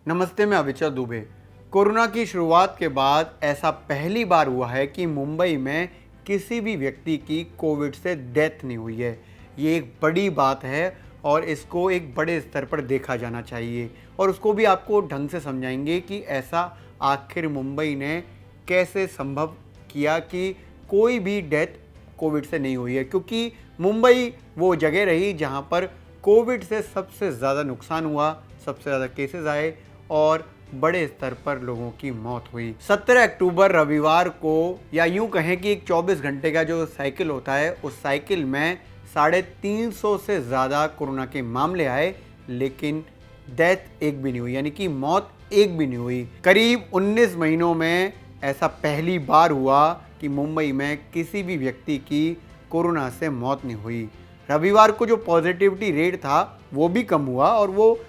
नमस्ते, मैं अविचल दुबे। कोरोना की शुरुआत के बाद ऐसा पहली बार हुआ है कि मुंबई में किसी भी व्यक्ति की कोविड से डेथ नहीं हुई है। ये एक बड़ी बात है और इसको एक बड़े स्तर पर देखा जाना चाहिए और उसको भी आपको ढंग से समझाएंगे कि ऐसा आखिर मुंबई ने कैसे संभव किया कि कोई भी डेथ कोविड से नहीं हुई है, क्योंकि मुंबई वो जगह रही जहाँ पर कोविड से सबसे ज़्यादा नुकसान हुआ, सबसे ज़्यादा केसेस आए और बड़े स्तर पर लोगों की मौत हुई। 17 अक्टूबर रविवार को, या यूं कहें कि एक 24 घंटे का जो साइकिल होता है, उस साइकिल में 350 से ज़्यादा कोरोना के मामले आए, लेकिन डेथ एक भी नहीं हुई, यानी कि मौत एक भी नहीं हुई। करीब 19 महीनों में ऐसा पहली बार हुआ कि मुंबई में किसी भी व्यक्ति की कोरोना से मौत नहीं हुई। रविवार को जो पॉजिटिविटी रेट था वो भी कम हुआ और वो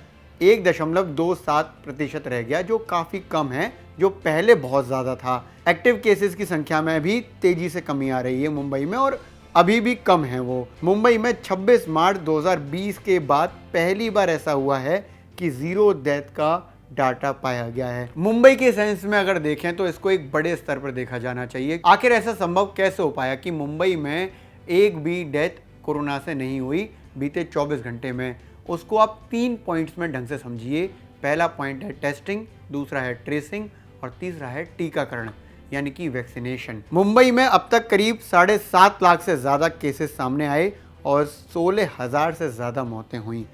1.27% रह गया, जो काफ़ी कम है, जो पहले बहुत ज़्यादा था। एक्टिव केसेस की संख्या में भी तेज़ी से कमी आ रही है मुंबई में और अभी भी कम है वो। मुंबई में 26 मार्च 2020 के बाद पहली बार ऐसा हुआ है कि 0 डेथ का डाटा पाया गया है। मुंबई के सेंस में अगर देखें तो इसको एक बड़े स्तर पर देखा जाना चाहिए। आखिर ऐसा संभव कैसे हो पाया कि मुंबई में एक भी डेथ कोरोना से नहीं हुई बीते 24 घंटे में? उसको आप 3 पॉइंट्स में ढंग से समझिए। पहला पॉइंट है टेस्टिंग, दूसरा है ट्रेसिंग और तीसरा है टीकाकरण, यानी कि वैक्सीनेशन। मुंबई में अब तक करीब 7.5 लाख से ज़्यादा केसेस सामने आए और 16,000 से ज़्यादा मौतें हुई।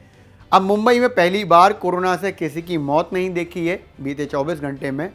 अब मुंबई में पहली बार कोरोना से किसी की मौत नहीं देखी है बीते 24 घंटे में।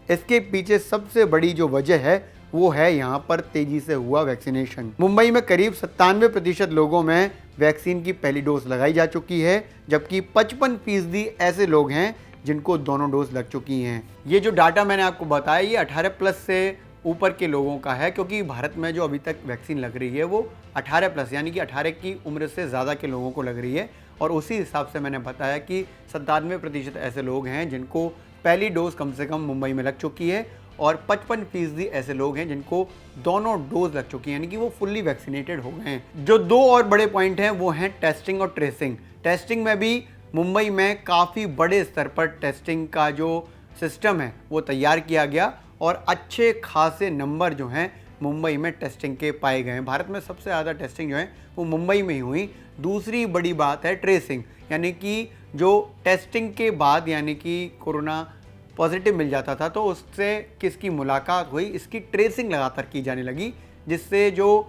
इसके पीछे सबसे बड़ी जो वजह है वो है यहाँ पर तेजी से हुआ वैक्सीनेशन। मुंबई में करीब 97% लोगों में वैक्सीन की पहली डोज लगाई जा चुकी है, जबकि 55% ऐसे लोग हैं जिनको दोनों डोज लग चुकी हैं। ये जो डाटा मैंने आपको बताया ये 18+ से ऊपर के लोगों का है, क्योंकि भारत में जो अभी तक वैक्सीन लग रही है वो 18+ यानी कि 18 की उम्र से ज़्यादा के लोगों को लग रही है। और उसी हिसाब से मैंने बताया कि 97% ऐसे लोग हैं जिनको पहली डोज कम से कम मुंबई में लग चुकी है और 55% ऐसे लोग हैं जिनको दोनों डोज लग चुकी है, यानी कि वो फुल्ली वैक्सीनेटेड हो गए हैं। जो दो और बड़े पॉइंट हैं वो हैं टेस्टिंग और ट्रेसिंग। टेस्टिंग में भी मुंबई में काफ़ी बड़े स्तर पर टेस्टिंग का जो सिस्टम है वो तैयार किया गया और अच्छे खासे नंबर जो हैं मुंबई में टेस्टिंग के पाए गए हैं। भारत में सबसे ज़्यादा टेस्टिंग जो है वो मुंबई में ही हुई। दूसरी बड़ी बात है ट्रेसिंग, यानी कि जो टेस्टिंग के बाद, यानी कि कोरोना पॉजिटिव मिल जाता था तो उससे किसकी मुलाकात हुई इसकी ट्रेसिंग लगातार की जाने लगी, जिससे जो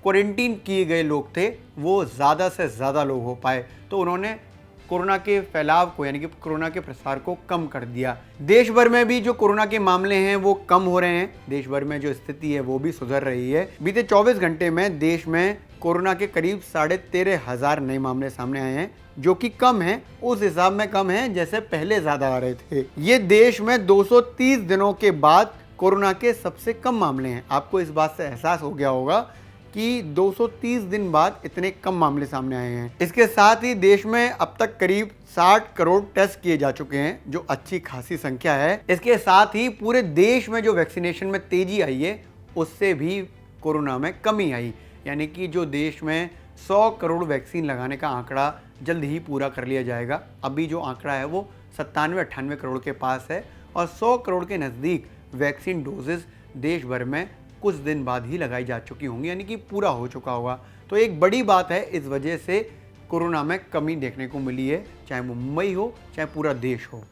क्वारंटीन किए गए लोग थे वो ज़्यादा से ज़्यादा लोग हो पाए। तो उन्होंने कोरोना के फैलाव को, यानी कि कोरोना के प्रसार को कम कर दिया। देश भर में भी जो कोरोना के मामले हैं वो कम हो रहे हैं। देश भर में जो स्थिति है वो भी सुधर रही है। बीते 24 घंटे में देश में कोरोना के करीब 13,500 नए मामले सामने आए हैं, जो कि कम है, उस हिसाब में कम है जैसे पहले ज़्यादा आ रहे थे। ये देश में 230 दिनों के बाद कोरोना के सबसे कम मामले हैं। आपको इस बात से एहसास हो गया होगा कि 230 दिन बाद इतने कम मामले सामने आए हैं। इसके साथ ही देश में अब तक करीब 60 करोड़ टेस्ट किए जा चुके हैं, जो अच्छी खासी संख्या है। इसके साथ ही पूरे देश में जो वैक्सीनेशन में तेजी आई है उससे भी कोरोना में कमी आई, यानी कि जो देश में 100 करोड़ वैक्सीन लगाने का आंकड़ा जल्द ही पूरा कर लिया जाएगा। अभी जो आंकड़ा है वो 97-98 करोड़ के पास है और 100 करोड़ के नज़दीक वैक्सीन डोजेस देश भर में कुछ दिन बाद ही लगाई जा चुकी होंगी, यानी कि पूरा हो चुका होगा। तो एक बड़ी बात है, इस वजह से कोरोना में कमी देखने को मिली है, चाहे मुंबई हो चाहे पूरा देश हो।